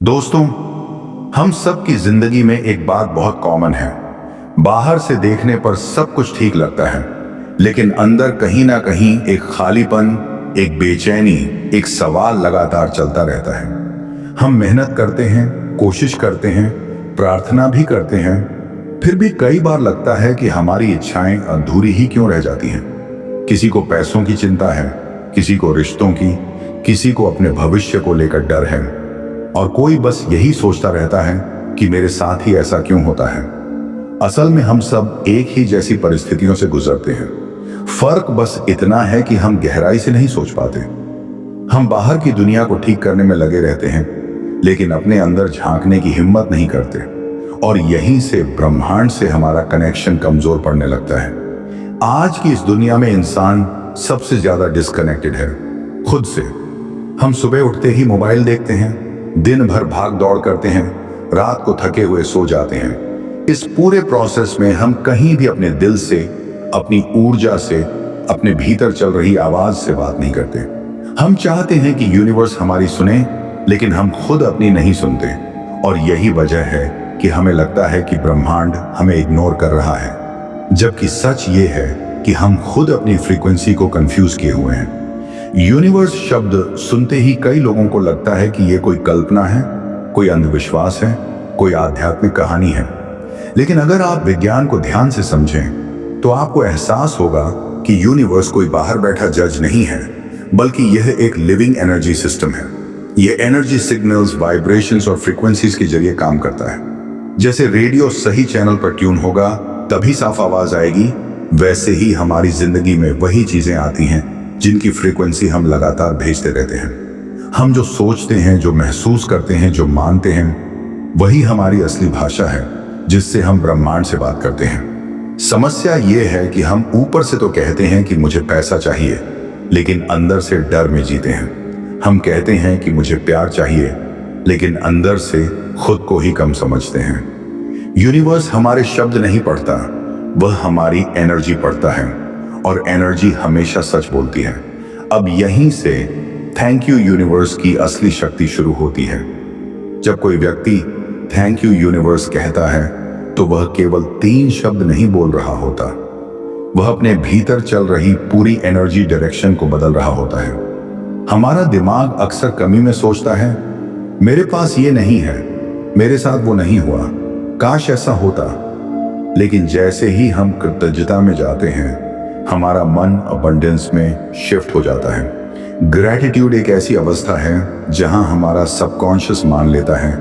दोस्तों, हम सब की जिंदगी में एक बात बहुत कॉमन है। बाहर से देखने पर सब कुछ ठीक लगता है, लेकिन अंदर कहीं ना कहीं एक खालीपन, एक बेचैनी, एक सवाल लगातार चलता रहता है। हम मेहनत करते हैं, कोशिश करते हैं, प्रार्थना भी करते हैं, फिर भी कई बार लगता है कि हमारी इच्छाएं अधूरी ही क्यों रह जाती हैं। किसी को पैसों की चिंता है, किसी को रिश्तों की, किसी को अपने भविष्य को लेकर डर है, और कोई बस यही सोचता रहता है कि मेरे साथ ही ऐसा क्यों होता है। असल में हम सब एक ही जैसी परिस्थितियों से गुजरते हैं। फर्क बस इतना है कि हम गहराई से नहीं सोच पाते। हम बाहर की दुनिया को ठीक करने में लगे रहते हैं, लेकिन अपने अंदर झांकने की हिम्मत नहीं करते, और यहीं से ब्रह्मांड से हमारा कनेक्शन कमजोर पड़ने लगता है। आज की इस दुनिया में इंसान सबसे ज्यादा डिस्कनेक्टेड है खुद से। हम सुबह उठते ही मोबाइल देखते हैं, दिन भर भाग दौड़ करते हैं, रात को थके हुए सो जाते हैं। इस पूरे प्रोसेस में हम कहीं भी अपने दिल से, अपनी ऊर्जा से, अपने भीतर चल रही आवाज से बात नहीं करते। हम चाहते हैं कि यूनिवर्स हमारी सुने, लेकिन हम खुद अपनी नहीं सुनते, और यही वजह है कि हमें लगता है कि ब्रह्मांड हमें इग्नोर कर रहा है, जबकि सच ये है कि हम खुद अपनी फ्रीक्वेंसी को कंफ्यूज किए हुए हैं। यूनिवर्स शब्द सुनते ही कई लोगों को लगता है कि यह कोई कल्पना है, कोई अंधविश्वास है, कोई आध्यात्मिक कहानी है। लेकिन अगर आप विज्ञान को ध्यान से समझें तो आपको एहसास होगा कि यूनिवर्स कोई बाहर बैठा जज नहीं है, बल्कि यह एक लिविंग एनर्जी सिस्टम है। यह एनर्जी सिग्नल्स, वाइब्रेशंस और फ्रीक्वेंसीज के जरिए काम करता है। जैसे रेडियो सही चैनल पर ट्यून होगा तभी साफ आवाज आएगी, वैसे ही हमारी जिंदगी में वही चीजें आती हैं जिनकी फ्रीक्वेंसी हम लगातार भेजते रहते हैं। हम जो सोचते हैं, जो महसूस करते हैं, जो मानते हैं, वही हमारी असली भाषा है जिससे हम ब्रह्मांड से बात करते हैं। समस्या ये है कि हम ऊपर से तो कहते हैं कि मुझे पैसा चाहिए, लेकिन अंदर से डर में जीते हैं। हम कहते हैं कि मुझे प्यार चाहिए, लेकिन अंदर से खुद को ही कम समझते हैं। यूनिवर्स हमारे शब्द नहीं पढ़ता, वह हमारी एनर्जी पढ़ता है, और एनर्जी हमेशा सच बोलती है। अब यहीं से थैंक यू यूनिवर्स की असली शक्ति शुरू होती है। जब कोई व्यक्ति थैंक यू यूनिवर्स कहता है तो वह केवल 3 शब्द नहीं बोल रहा होता, वह अपने भीतर चल रही पूरी एनर्जी डायरेक्शन को बदल रहा होता है। हमारा दिमाग अक्सर कमी में सोचता है, मेरे पास ये नहीं है, मेरे साथ वो नहीं हुआ, काश ऐसा होता। लेकिन जैसे ही हम कृतज्ञता में जाते हैं, हमारा मन अबंडेंस में शिफ्ट हो जाता है। ग्रैटिट्यूड एक ऐसी अवस्था है जहां हमारा सबकॉन्शियस मान लेता है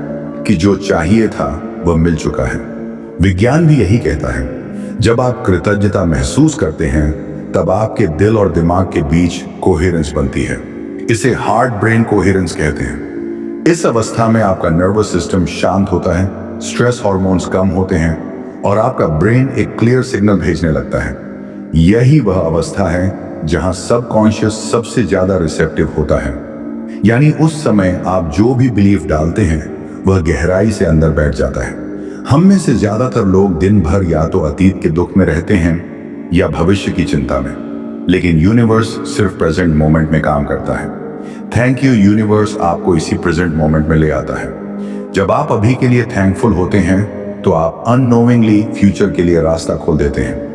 कि जो चाहिए था वह मिल चुका है। विज्ञान भी यही कहता है। जब आप कृतज्ञता महसूस करते हैं, तब आपके दिल और दिमाग के बीच कोहेरेंस बनती है। इसे हार्ट ब्रेन कोहेरेंस कहते हैं। इस अवस्था में आपका नर्वस सिस्टम शांत होता है, स्ट्रेस हार्मोन्स कम होते हैं, और आपका ब्रेन एक क्लियर सिग्नल भेजने लगता है। यही वह अवस्था है जहां सबकॉन्शियस सबसे ज्यादा रिसेप्टिव होता है। यानी उस समय आप जो भी बिलीफ डालते हैं वह गहराई से अंदर बैठ जाता है। हम में से ज्यादातर लोग दिन भर या तो अतीत के दुख में रहते हैं या भविष्य की चिंता में, लेकिन यूनिवर्स सिर्फ प्रेजेंट मोमेंट में काम करता है। थैंक यू यूनिवर्स आपको इसी प्रेजेंट मोमेंट में ले आता है। जब आप अभी के लिए थैंकफुल होते हैं तो आप अननोइंगली फ्यूचर के लिए रास्ता खोल देते हैं।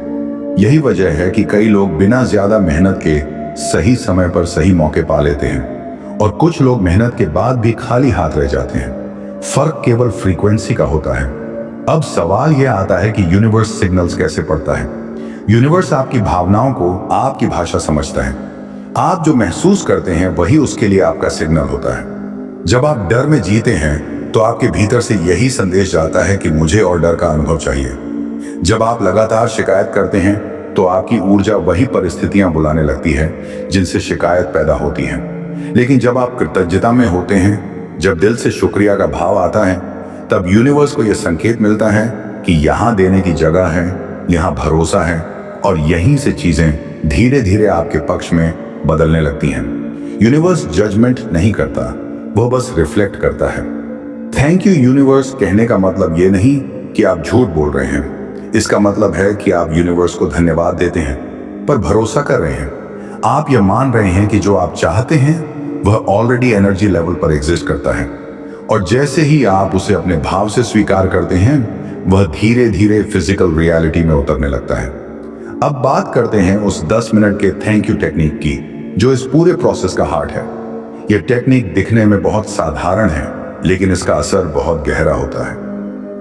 यही वजह है कि कई लोग बिना ज्यादा मेहनत के सही समय पर सही मौके पा लेते हैं, और कुछ लोग मेहनत के बाद भी खाली हाथ रह जाते हैं। फर्क केवल फ्रीक्वेंसी का होता है। अब सवाल यह आता है कि यूनिवर्स सिग्नल्स कैसे पढ़ता है। यूनिवर्स आपकी भावनाओं को आपकी भाषा समझता है। आप जो महसूस करते हैं वही उसके लिए आपका सिग्नल होता है। जब आप डर में जीते हैं तो आपके भीतर से यही संदेश जाता है कि मुझे और डर का अनुभव चाहिए। जब आप लगातार शिकायत करते हैं तो आपकी ऊर्जा वही परिस्थितियां बुलाने लगती है जिनसे शिकायत पैदा होती है। लेकिन जब आप कृतज्ञता में होते हैं, जब दिल से शुक्रिया का भाव आता है, तब यूनिवर्स को यह संकेत मिलता है कि यहां देने की जगह है, यहां भरोसा है, और यहीं से चीजें धीरे धीरे आपके पक्ष में बदलने लगती हैं। यूनिवर्स जजमेंट नहीं करता, वह बस रिफ्लेक्ट करता है। थैंक यू यूनिवर्स कहने का मतलब ये नहीं कि आप झूठ बोल रहे हैं। इसका मतलब है कि आप यूनिवर्स को धन्यवाद देते हैं, पर भरोसा कर रहे हैं। आप यह मान रहे हैं कि जो आप चाहते हैं वह ऑलरेडी एनर्जी लेवल पर एग्जिस्ट करता है। और जैसे ही आप उसे अपने भाव से स्वीकार करते हैं, वह धीरे धीरे फिजिकल रियलिटी में उतरने लगता है। अब बात करते हैं उस 10 मिनट के थैंक यू टेक्निक की, जो इस पूरे प्रोसेस का हार्ट है। यह टेक्निक दिखने में बहुत साधारण है, लेकिन इसका असर बहुत गहरा होता है।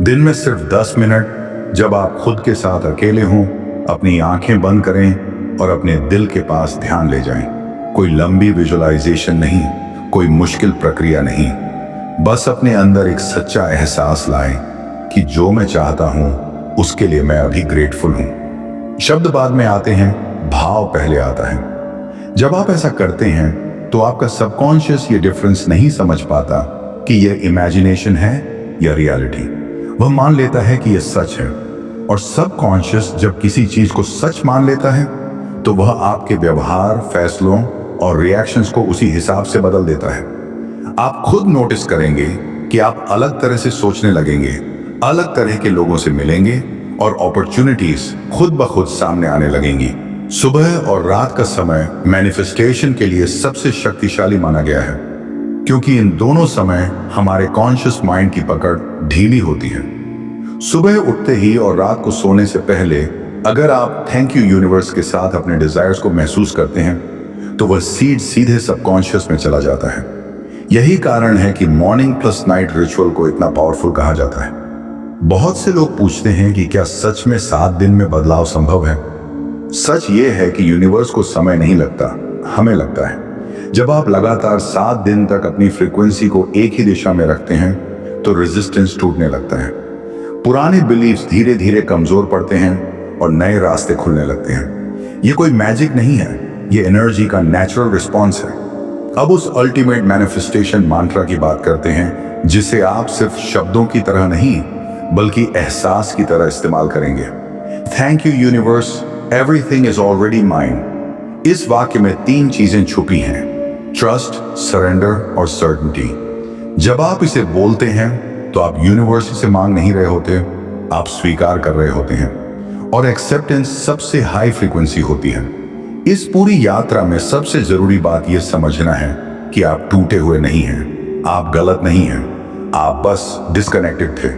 दिन में सिर्फ 10 मिनट जब आप खुद के साथ अकेले हों, अपनी आंखें बंद करें और अपने दिल के पास ध्यान ले जाएं। कोई लंबी विजुअलाइजेशन नहीं, कोई मुश्किल प्रक्रिया नहीं, बस अपने अंदर एक सच्चा एहसास लाएं कि जो मैं चाहता हूं उसके लिए मैं अभी ग्रेटफुल हूं। शब्द बाद में आते हैं, भाव पहले आता है। जब आप ऐसा करते हैं तो आपका सबकॉन्शियस ये डिफरेंस नहीं समझ पाता कि यह इमेजिनेशन है या रियलिटी। वह मान लेता है कि यह सच है, और सबकॉन्शियस जब किसी चीज को सच मान लेता है तो वह आपके व्यवहार, फैसलों और रिएक्शंस को उसी हिसाब से बदल देता है। आप खुद नोटिस करेंगे कि आप अलग तरह से सोचने लगेंगे, अलग तरह के लोगों से मिलेंगे और अपॉर्चुनिटीज खुद ब खुद सामने आने लगेंगी। सुबह और रात का समय मैनिफेस्टेशन के लिए सबसे शक्तिशाली माना गया है, क्योंकि इन दोनों समय हमारे कॉन्शियस माइंड की पकड़ ढीली होती है। सुबह उठते ही और रात को सोने से पहले अगर आप थैंक यू यूनिवर्स के साथ अपने डिजायर्स को महसूस करते हैं तो वह सीड सीधे सबकॉन्शियस में चला जाता है। यही कारण है कि मॉर्निंग प्लस नाइट रिचुअल को इतना पावरफुल कहा जाता है। बहुत से लोग पूछते हैं कि क्या सच में 7 दिन में बदलाव संभव है। सच ये है कि यूनिवर्स को समय नहीं लगता, हमें लगता है। जब आप लगातार 7 दिन तक अपनी फ्रीक्वेंसी को एक ही दिशा में रखते हैं तो रेजिस्टेंस टूटने लगता है, पुराने बिलीफ्स धीरे धीरे कमजोर पड़ते हैं और नए रास्ते खुलने लगते हैं। ये कोई मैजिक नहीं है, ये एनर्जी का नेचुरल रिस्पॉन्स है। अब उस अल्टीमेट मैनिफेस्टेशन मंत्र की बात करते हैं, जिसे आप सिर्फ शब्दों की तरह नहीं बल्कि एहसास की तरह इस्तेमाल करेंगे। Thank you universe, everything is already mine. इस वाक्य में 3 चीजें छुपी हैं, ट्रस्ट, सरेंडर और सर्टेनिटी। जब आप इसे बोलते हैं तो आप यूनिवर्स से मांग नहीं रहे होते, आप स्वीकार कर रहे होते हैं। और एक्सेप्टेंस सबसे हाई फ्रीक्वेंसी होती है। इस पूरी यात्रा में सबसे जरूरी बात यह समझना है कि आप टूटे हुए नहीं हैं, आप गलत नहीं हैं, आप बस डिस्कनेक्टेड थे।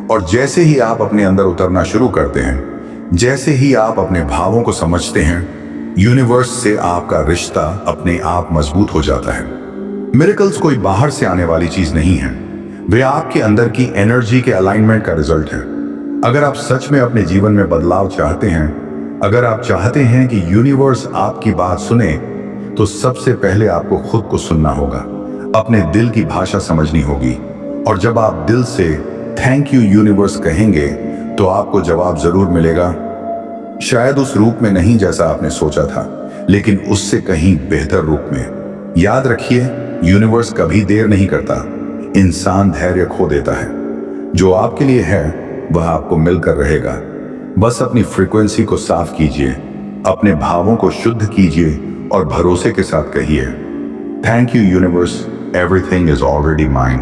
और जैसे ही आप अपने अंदर उतरना शुरू करते हैं, जैसे ही आप अपने भावों को समझते हैं, यूनिवर्स से आपका रिश्ता अपने आप मजबूत हो जाता है। मिरेकल्स कोई बाहर से आने वाली चीज नहीं है, वे आपके अंदर की एनर्जी के अलाइनमेंट का रिजल्ट है। अगर आप सच में अपने जीवन में बदलाव चाहते हैं, अगर आप चाहते हैं कि यूनिवर्स आपकी बात सुने, तो सबसे पहले आपको खुद को सुनना होगा, अपने दिल की भाषा समझनी होगी। और जब आप दिल से थैंक यू यूनिवर्स कहेंगे तो आपको जवाब जरूर मिलेगा, शायद उस रूप में नहीं जैसा आपने सोचा था, लेकिन उससे कहीं बेहतर रूप में। याद रखिए, यूनिवर्स कभी देर नहीं करता, इंसान धैर्य खो देता है। जो आपके लिए है वह आपको मिलकर रहेगा। बस अपनी फ्रीक्वेंसी को साफ कीजिए, अपने भावों को शुद्ध कीजिए और भरोसे के साथ कहिए, thank you universe, everything is already mine.